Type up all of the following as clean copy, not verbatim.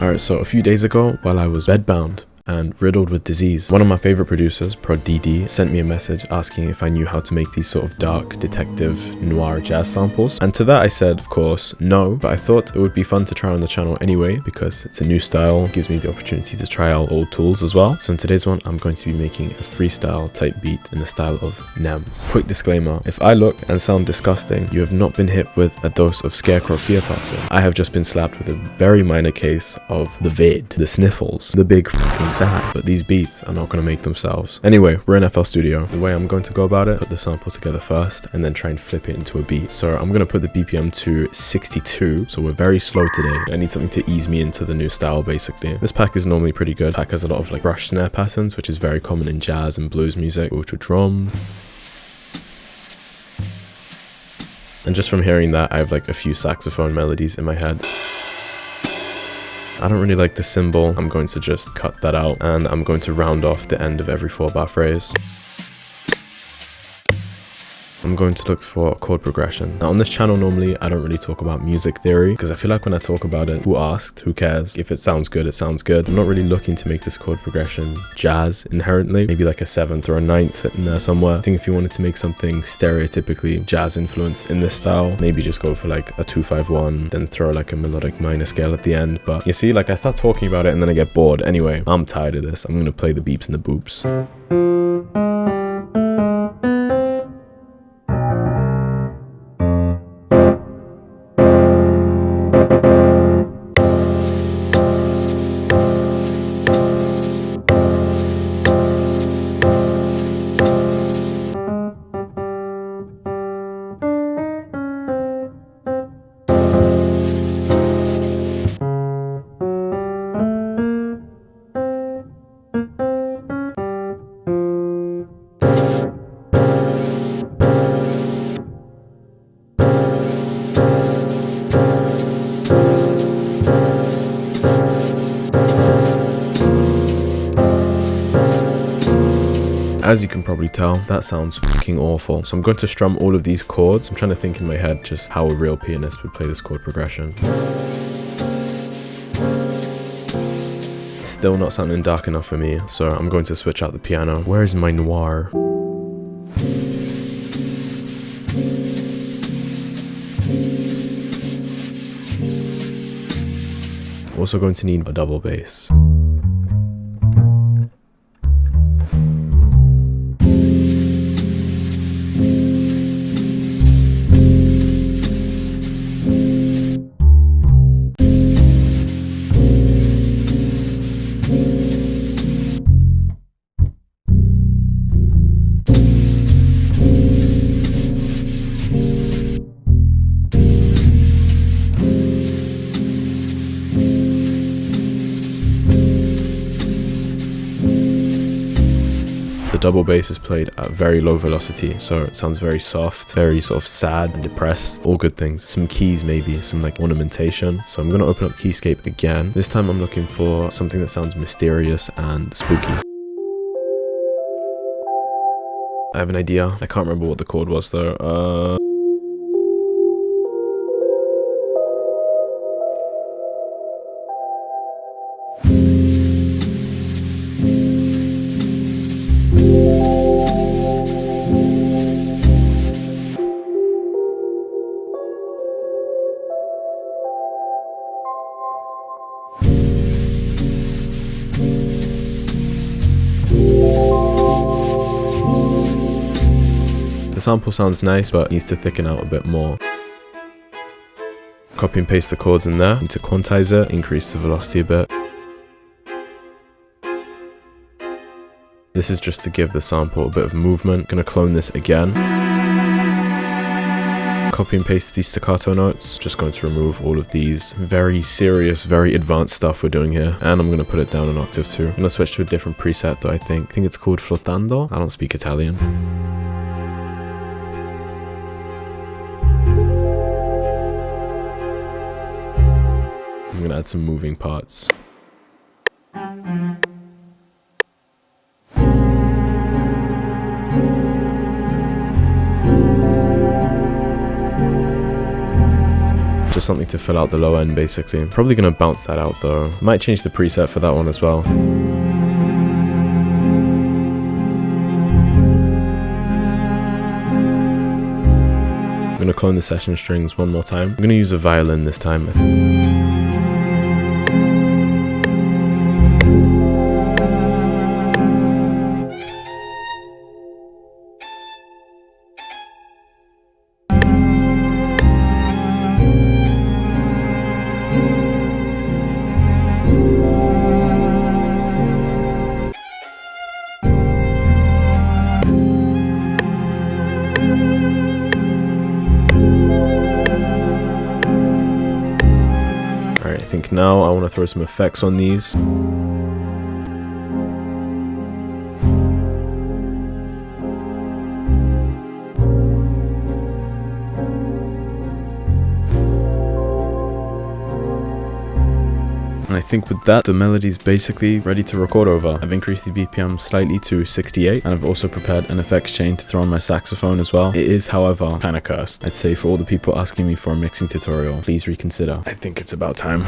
Alright, so a few days ago, while I was bedbound and riddled with disease, one of my favorite producers, ProdDD, sent me a message asking if I knew how to make these sort of dark, detective, noir jazz samples. And to that I said, of course, no, but I thought it would be fun to try on the channel anyway, because it's a new style, gives me the opportunity to try out old tools as well. So in today's one, I'm going to be making a freestyle type beat in the style of Nemzzz. Quick disclaimer, if I look and sound disgusting, you have not been hit with a dose of scarecrow fear toxin. I have just been slapped with a very minor case of the vid, the sniffles, the big fucking sad, but these beats are not going to make themselves. Anyway, we're in FL Studio. The way I'm going to go about it, put the sample together first and then try and flip it into a beat. So I'm going to put the BPM to 62, so we're very slow today. I need something to ease me into the new style basically. This pack is normally pretty good. Pack has a lot of like brush snare patterns, which is very common in jazz and blues music, which are drum. And just from hearing that, I have like a few saxophone melodies in my head. I don't really like the cymbal. I'm going to just cut that out and I'm going to round off the end of every 4-bar phrase. I'm going to look for chord progression. Now on this channel normally I don't really talk about music theory because I feel like when I talk about it, who asked, who cares? If it sounds good, it sounds good. I'm not really looking to make this chord progression jazz inherently, maybe like a 7th or a 9th in there somewhere. I think if you wanted to make something stereotypically jazz influenced in this style, maybe just go for like a 2-5-1, then throw like a melodic minor scale at the end. But you see, like I start talking about it and then I get bored. Anyway, I'm tired of this. I'm gonna play the beeps and the boops. As you can probably tell, that sounds fucking awful. So I'm going to strum all of these chords. I'm trying to think in my head just how a real pianist would play this chord progression. Still not sounding dark enough for me, so I'm going to switch out the piano. Where is my noir? Also going to need a double bass. The double bass is played at very low velocity, so it sounds very soft, very sort of sad and depressed. All good things. Some keys maybe, some like ornamentation. So I'm going to open up Keyscape again. This time I'm looking for something that sounds mysterious and spooky. I have an idea. I can't remember what the chord was though. The sample sounds nice, but needs to thicken out a bit more. Copy and paste the chords in there. Need to quantize it, increase the velocity a bit. This is just to give the sample a bit of movement. Gonna clone this again. Copy and paste these staccato notes. Just going to remove all of these very serious, very advanced stuff we're doing here. And I'm gonna put it down an octave too. I'm gonna switch to a different preset though, I think it's called Flotando. I don't speak Italian. I'm gonna add some moving parts. just something to fill out the low end basically. Probably gonna bounce that out though. Might change the preset for that one as well. I'm gonna clone the session strings one more time. I'm gonna use a violin this time. I think now I want to throw some effects on these. And I think with that, the melody's basically ready to record over. I've increased the BPM slightly to 68, and I've also prepared an effects chain to throw on my saxophone as well. It is, however, kinda cursed. I'd say for all the people asking me for a mixing tutorial, please reconsider. I think it's about time.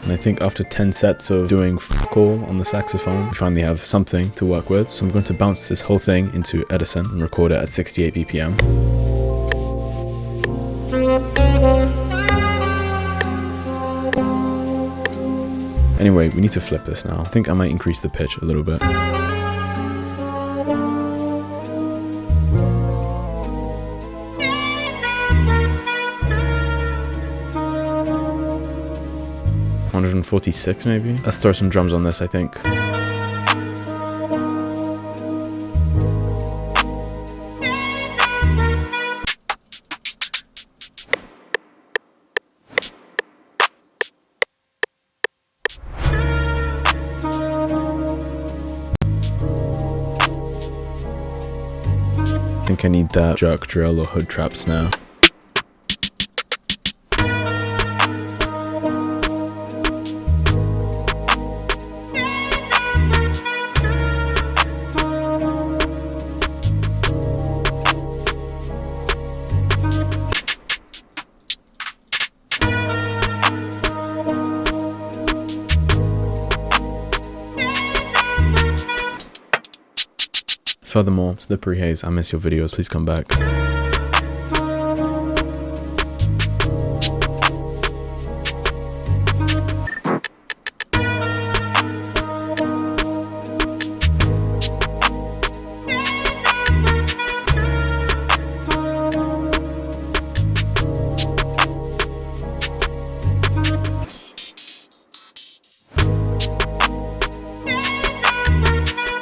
And I think after 10 sets of doing f*** all on the saxophone, we finally have something to work with. So I'm going to bounce this whole thing into Edison and record it at 68 BPM. Anyway, we need to flip this now. I think I might increase the pitch a little bit. $146 maybe? Let's throw some drums on this, I think. think I need that jerk drill or hood trap snare. Furthermore, Slippery Haze, I miss your videos, please come back.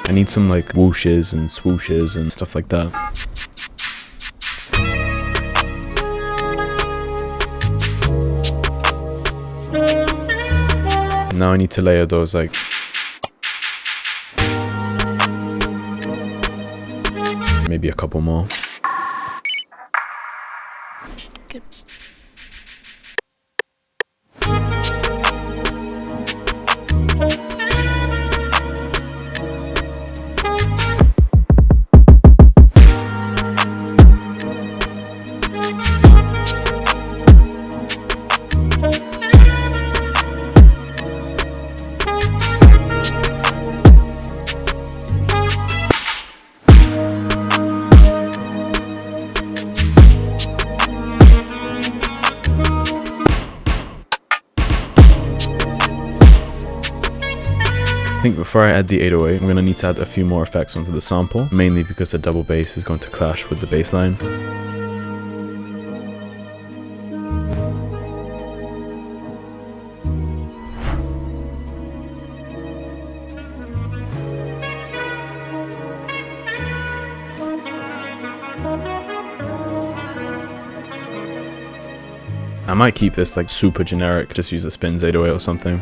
I need some like whooshes and swooshes and stuff like that. And now I need to layer those like maybe a couple more. Good. I think before I add the 808, I'm going to need to add a few more effects onto the sample, mainly because the double bass is going to clash with the bass line. I might keep this like super generic, just use a Spins 808 or something.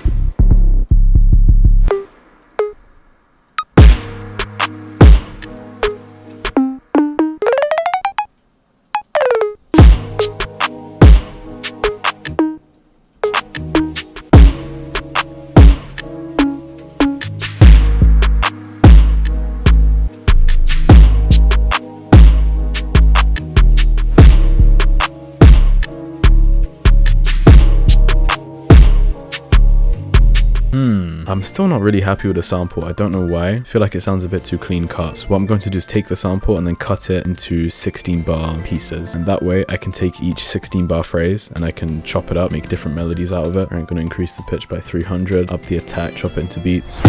I'm still not really happy with the sample. I don't know why. I feel like it sounds a bit too clean cut. So what I'm going to do is take the sample and then cut it into 16 bar pieces. And that way I can take each 16 bar phrase and I can chop it up, make different melodies out of it. I'm going to increase the pitch by 300, up the attack, chop it into beats.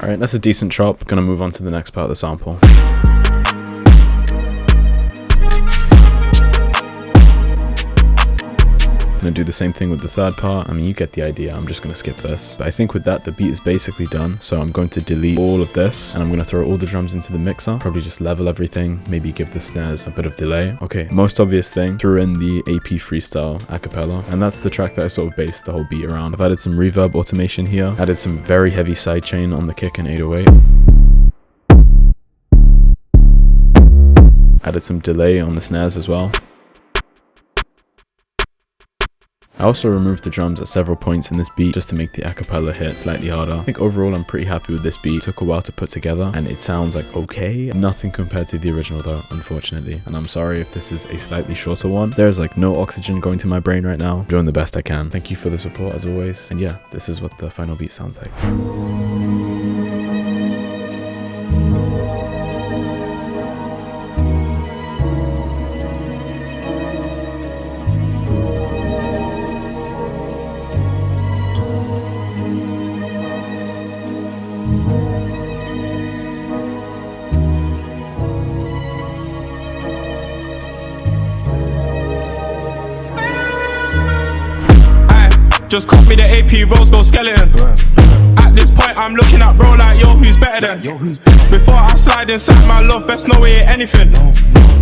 Alright, that's a decent chop. Gonna move on to the next part of the sample. I'm gonna do the same thing with the third part. I mean, you get the idea. I'm just gonna skip this. But I think with that, the beat is basically done. So I'm going to delete all of this and I'm gonna throw all the drums into the mixer. Probably just level everything. Maybe give the snares a bit of delay. Okay, most obvious thing, threw in the AP Freestyle acapella. And that's the track that I sort of based the whole beat around. I've added some reverb automation here. Added some very heavy sidechain on the kick and 808. Added some delay on the snares as well. I also removed the drums at several points in this beat just to make the acapella hit slightly harder. I think overall I'm pretty happy with this beat. It took a while to put together and it sounds like okay. Nothing compared to the original though, unfortunately. And I'm sorry if this is a slightly shorter one. There's like no oxygen going to my brain right now. I'm doing the best I can. Thank you for the support as always. And yeah, this is what the final beat sounds like. Just copy the AP rose gold skeleton. At this point I'm looking at bro like yo who's better than. Before I slide inside my love best know it ain't anything.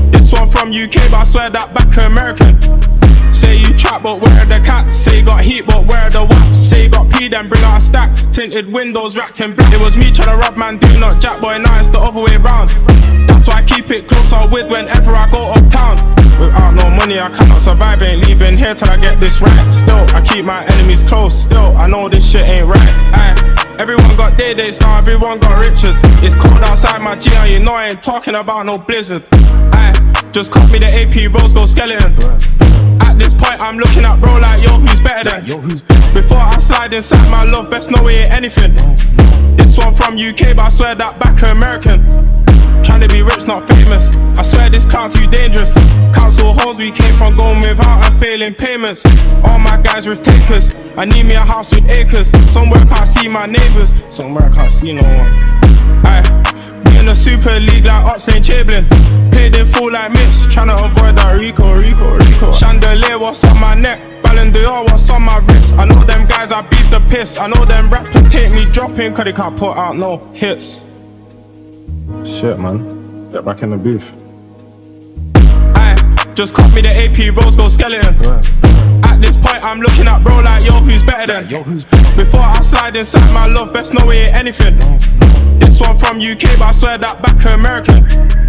This This one from UK, but I swear that back American. Say you trap, but where are the cats? Say you got heat, but where are the waps? Say you got P, then bring out a stack. Tinted windows wrapped in black. It was me trying to rob man, do not jack, boy, now it's the other way round. That's why I keep it closer with whenever I go uptown. Without no money, I cannot survive, ain't leaving here till I get this right. Still, I keep my enemies close, still, I know this shit ain't right. Aye. Everyone got day dates now, everyone got Richards. It's cold outside my G, and you know I ain't talking about no blizzard. Aye. Just cut me the AP rose gold skeleton. At this point I'm looking at bro like yo, who's better than? Before I slide inside my love, best know it ain't anything. This one from UK, but I swear that back American. Trying to be rich, not famous. I swear this crowd too dangerous. Council homes, we came from going without and failing payments. All my guys risk takers. I need me a house with acres. Somewhere I can't see my neighbours, somewhere I can't see no one. Aye, we in the Super League like Oxlade Chamberlain. Paid in full like Mitch, tryna avoid that Rico. Chandelier, what's on my neck? Ballon d'Or, what's on my wrist? I know them guys, I beef the piss. I know them rappers hate me dropping, cause they can't put out no hits. Shit, man. Get back in the booth. Aye, just cut me the AP rose gold skeleton. At this point, I'm looking at bro like yo, who's better than? Before I slide inside my love, best know it ain't anything. This one from UK, but I swear that back American.